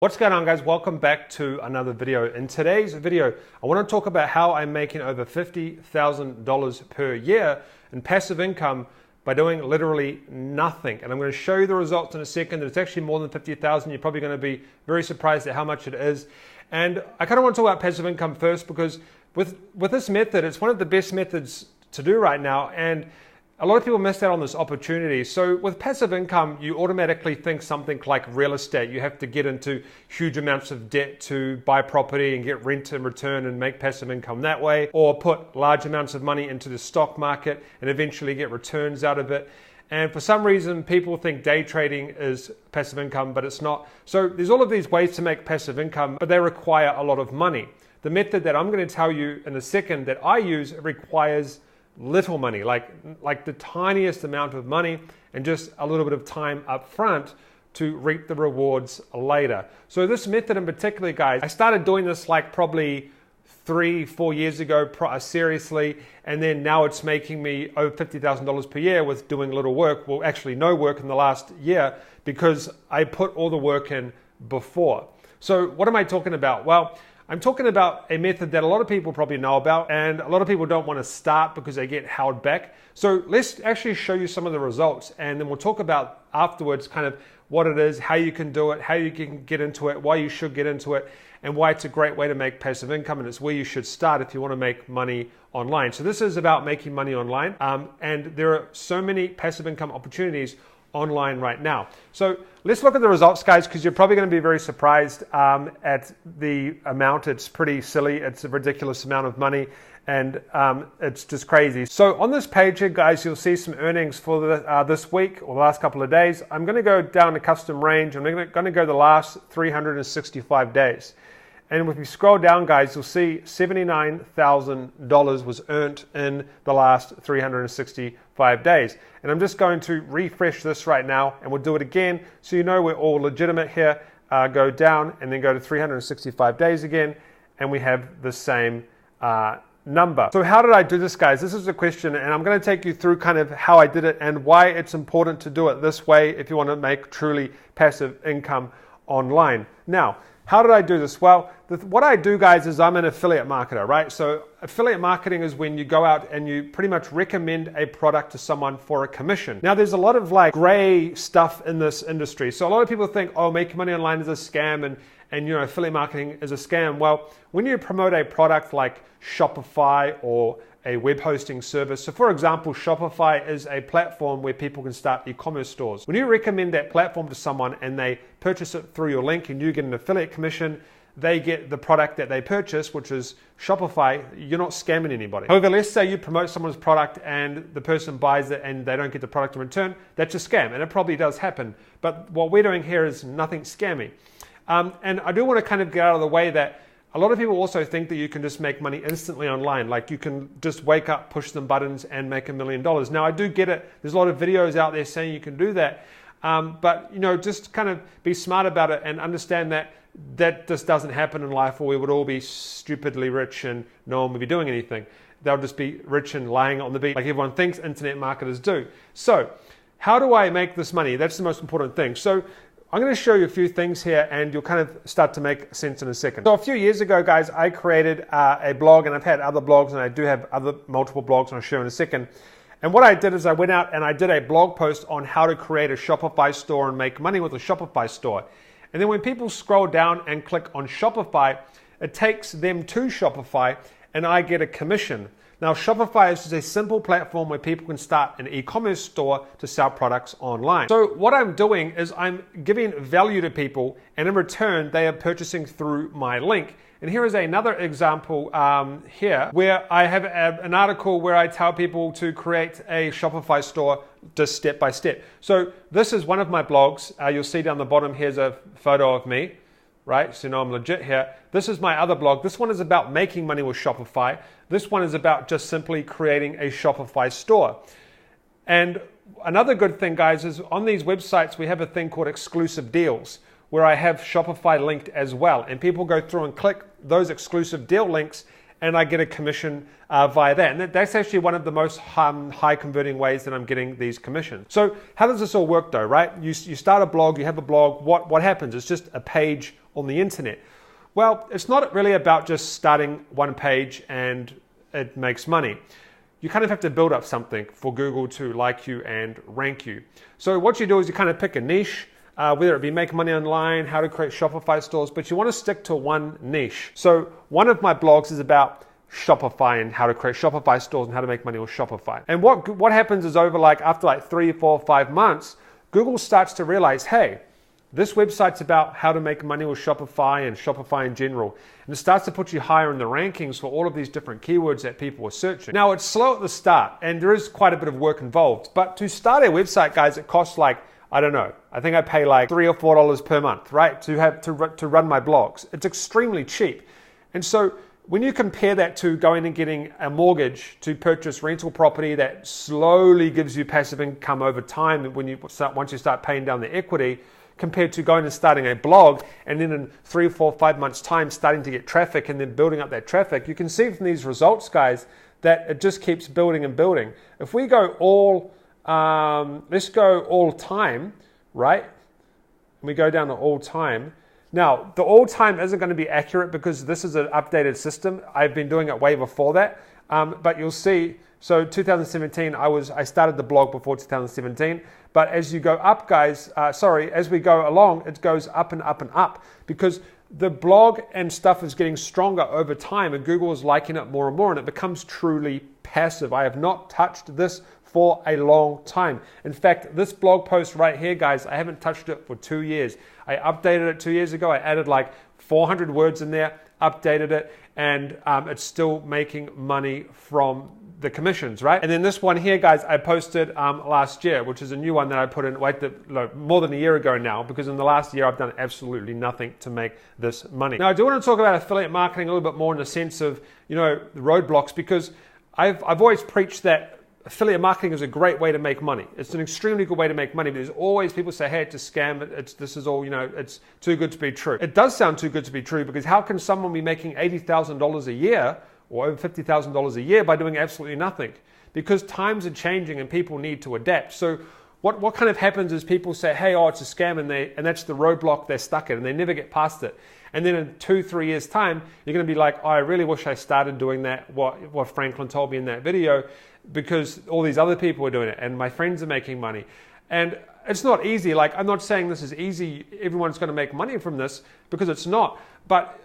What's going on, guys? Welcome back to another video. In today's video, I want to talk about how I'm making over $50,000 per year in passive income by doing literally nothing. And I'm going to show you the results in a second. It's actually more than 50,000. You're probably going to be very surprised at how much it is. And I kind of want to talk about passive income first because with this method, it's one of the best methods to do right now. And a lot of people missed out on this opportunity. So with passive income, you automatically think something like real estate. You have to get into huge amounts of debt to buy property and get rent in return and make passive income that way, or put large amounts of money into the stock market and eventually get returns out of it. And for some reason, people think day trading is passive income, but it's not. So there's all of these ways to make passive income, but they require a lot of money. The method that I'm going to tell you in a second that I use requires little money, like the tiniest amount of money and just a little bit of time up front to reap the rewards later. So this method in particular, guys, I started doing this like probably 3-4 years ago seriously, and then now it's making me over $50,000 per year with doing little work. Well, actually no work in the last year because I put all the work in before. So what am I talking about? Well, I'm talking about a method that a lot of people probably know about, and a lot of people don't want to start because they get held back. So let's actually show you some of the results, and then we'll talk about afterwards kind of what it is, how you can do it, how you can get into it, why you should get into it, and why it's a great way to make passive income, and it's where you should start if you want to make money online. So this is about making money online, and there are so many passive income opportunities online right now. So let's look at the results, guys, because you're probably going to be very surprised at the amount. It's pretty silly. It's a ridiculous amount of money, and it's just crazy. So on this page here, guys, you'll see some earnings for this week or the last couple of days. I'm going to go down to custom range. I'm going to go the last 365 days. And if you scroll down, guys, you'll see $79,000 was earned in the last 365 days. And I'm just going to refresh this right now, and we'll do it again so you know we're all legitimate here. Go down and then go to 365 days again, and we have the same number. So how did I do this, guys? This is the question, and I'm going to take you through kind of how I did it and why it's important to do it this way if you want to make truly passive income online. Now, how did I do this? Well, what I do, guys, is I'm an affiliate marketer, right? So affiliate marketing is when you go out and you pretty much recommend a product to someone for a commission. Now, there's a lot of like gray stuff in this industry. So a lot of people think, oh, making money online is a scam and you know, affiliate marketing is a scam. Well, when you promote a product like Shopify or a web hosting service. So for example, Shopify is a platform where people can start e-commerce stores. When you recommend that platform to someone and they purchase it through your link and you get an affiliate commission, they get the product that they purchase, which is Shopify. You're not scamming anybody. However, let's say you promote someone's product and the person buys it and they don't get the product in return. That's a scam, and it probably does happen. But what we're doing here is nothing scammy. And I do want to kind of get out of the way that a lot of people also think that you can just make money instantly online. Like you can just wake up, push some buttons and make $1 million. Now I do get it. There's a lot of videos out there saying you can do that. But you know, just kind of be smart about it and understand that that just doesn't happen in life, or we would all be stupidly rich and no one would be doing anything. They'll just be rich and lying on the beach like everyone thinks internet marketers do. So how do I make this money? That's the most important thing. So I'm going to show you a few things here and you'll kind of start to make sense in a second. So a few years ago, guys, I created a blog, and I've had other blogs, and I do have multiple blogs, and I'll show in a second. And what I did is I went out and I did a blog post on how to create a Shopify store and make money with a Shopify store. And then when people scroll down and click on Shopify, it takes them to Shopify and I get a commission. Now, Shopify is just a simple platform where people can start an e-commerce store to sell products online. So what I'm doing is I'm giving value to people, and in return, they are purchasing through my link. And here is another example here where I have an article where I tell people to create a Shopify store just step by step. So this is one of my blogs. You'll see down the bottom, here's a photo of me. Right? So you know I'm legit here. This is my other blog. This one is about making money with Shopify. This one is about just simply creating a Shopify store. And another good thing, guys, is on these websites, we have a thing called exclusive deals where I have Shopify linked as well. And people go through and click those exclusive deal links and I get a commission via that. And that's actually one of the most high converting ways that I'm getting these commissions. So how does this all work though, right? You start a blog, you have a blog, what happens? It's just a page on the internet. Well, it's not really about just starting one page and it makes money. You kind of have to build up something for Google to like you and rank you. So what you do is you kind of pick a niche, whether it be make money online, how to create Shopify stores, but you want to stick to one niche. So one of my blogs is about Shopify and how to create Shopify stores and how to make money with Shopify. And what happens is after 3, 4, 5 months, Google starts to realize, hey, this website's about how to make money with Shopify and Shopify in general. And it starts to put you higher in the rankings for all of these different keywords that people are searching. Now, it's slow at the start and there is quite a bit of work involved. But to start a website, guys, it costs I think I pay $3 or $4 per month, right? To run my blogs. It's extremely cheap. And so when you compare that to going and getting a mortgage to purchase rental property that slowly gives you passive income over time once you start paying down the equity, compared to going and starting a blog and then in 3, 4, 5 months time starting to get traffic and then building up that traffic, you can see from these results, guys, that it just keeps building and building. If we go let's go all time, right? We go down to all time. Now, the all time isn't going to be accurate because this is an updated system. I've been doing it way before that. But you'll see, so 2017, I started the blog before 2017. But as you go up, guys, as we go along, it goes up and up and up because the blog and stuff is getting stronger over time and Google is liking it more and more and it becomes truly passive. I have not touched this for a long time. In fact, this blog post right here, guys, I haven't touched it for 2 years. I updated it 2 years ago. I added 400 words in there, updated it, and it's still making money from the commissions, right? And then this one here, guys, I posted last year, which is a new one that I put in more than a year ago now, because in the last year I've done absolutely nothing to make this money. Now, I do want to talk about affiliate marketing a little bit more in the sense of, the roadblocks, because I've always preached that affiliate marketing is a great way to make money. It's an extremely good way to make money, but there's always people say, hey, it's a scam. This is all, it's too good to be true. It does sound too good to be true because how can someone be making $80,000 a year or over $50,000 a year by doing absolutely nothing? Because times are changing and people need to adapt. So what kind of happens is people say, hey, it's a scam, and that's the roadblock they're stuck in and they never get past it. And then in 2-3 years time, you're going to be like, I really wish I started doing that, what Franklin told me in that video, because all these other people are doing it and my friends are making money. And it's not easy. I'm not saying this is easy. Everyone's going to make money from this, because it's not. But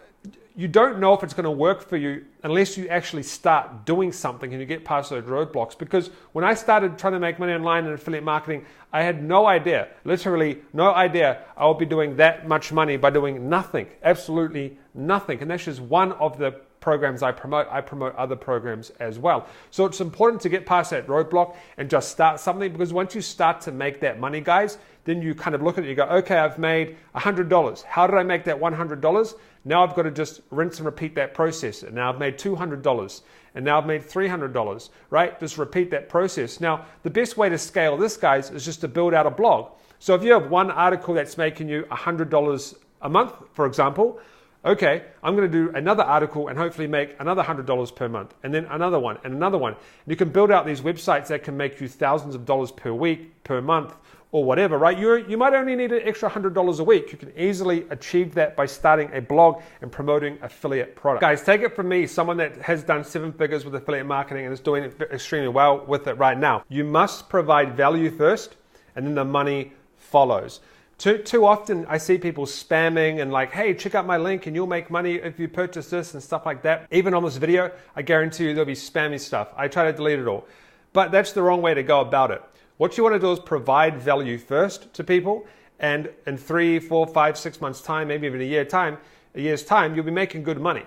you don't know if it's going to work for you unless you actually start doing something and you get past those roadblocks. Because when I started trying to make money online in affiliate marketing, I had no idea, literally no idea I would be doing that much money by doing nothing, absolutely nothing. And that's just one of the programs I promote. I promote other programs as well. So it's important to get past that roadblock and just start something, because once you start to make that money, guys, then you kind of look at it, you go, okay, I've made $100. How did I make that $100? Now I've got to just rinse and repeat that process. And now I've made $200. And now I've made $300, right? Just repeat that process. Now, the best way to scale this, guys, is just to build out a blog. So if you have one article that's making you $100 a month, for example, okay, I'm going to do another article and hopefully make another $100 per month, and then another one and another one. And you can build out these websites that can make you thousands of dollars per week, per month, or whatever, right? You might only need an extra $100 a week. You can easily achieve that by starting a blog and promoting affiliate products. Guys, take it from me, someone that has done 7 figures with affiliate marketing and is doing it extremely well with it right now. You must provide value first, and then the money follows. Too often I see people spamming and hey, check out my link and you'll make money if you purchase this and stuff like that. Even on this video, I guarantee you there'll be spammy stuff. I try to delete it all. But that's the wrong way to go about it. What you want to do is provide value first to people, and in 3, 4, 5, 6 months time, maybe even a year's time, you'll be making good money.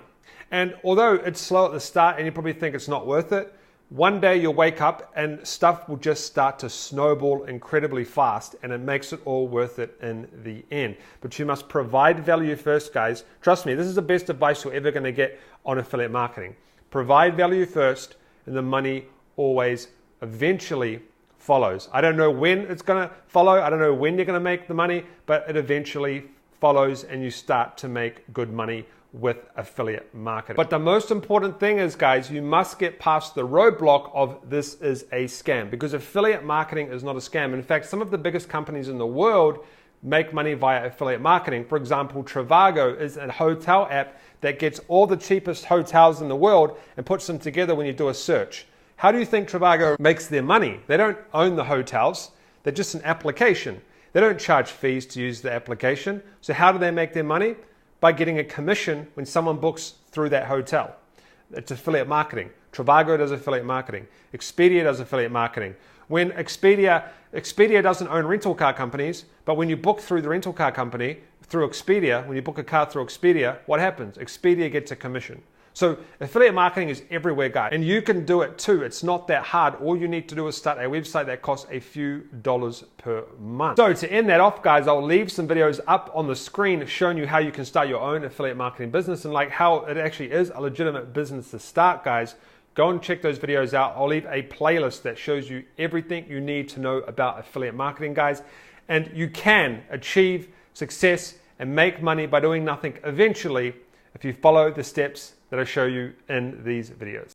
And although it's slow at the start and you probably think it's not worth it, one day you'll wake up and stuff will just start to snowball incredibly fast, and it makes it all worth it in the end. But you must provide value first, guys. Trust me, this is the best advice you're ever going to get on affiliate marketing. Provide value first, and the money always eventually follows. I don't know when it's going to follow. I don't know when you're going to make the money, but it eventually follows and you start to make good money with affiliate marketing. But the most important thing is, guys, you must get past the roadblock of this is a scam, because affiliate marketing is not a scam. In fact, some of the biggest companies in the world make money via affiliate marketing. For example, Trivago is a hotel app that gets all the cheapest hotels in the world and puts them together when you do a search. How do you think Trivago makes their money? They don't own the hotels. They're just an application. They don't charge fees to use the application. So how do they make their money? By getting a commission when someone books through that hotel. It's affiliate marketing. Trivago does affiliate marketing. Expedia does affiliate marketing. When Expedia doesn't own rental car companies, but when you book through the rental car company, through Expedia, when you book a car through Expedia, what happens? Expedia gets a commission. So affiliate marketing is everywhere, guys. And you can do it too. It's not that hard. All you need to do is start a website that costs a few dollars per month. So to end that off, guys, I'll leave some videos up on the screen showing you how you can start your own affiliate marketing business and like how it actually is a legitimate business to start, guys. Go and check those videos out. I'll leave a playlist that shows you everything you need to know about affiliate marketing, guys. And you can achieve success and make money by doing nothing eventually if you follow the steps that I show you in these videos.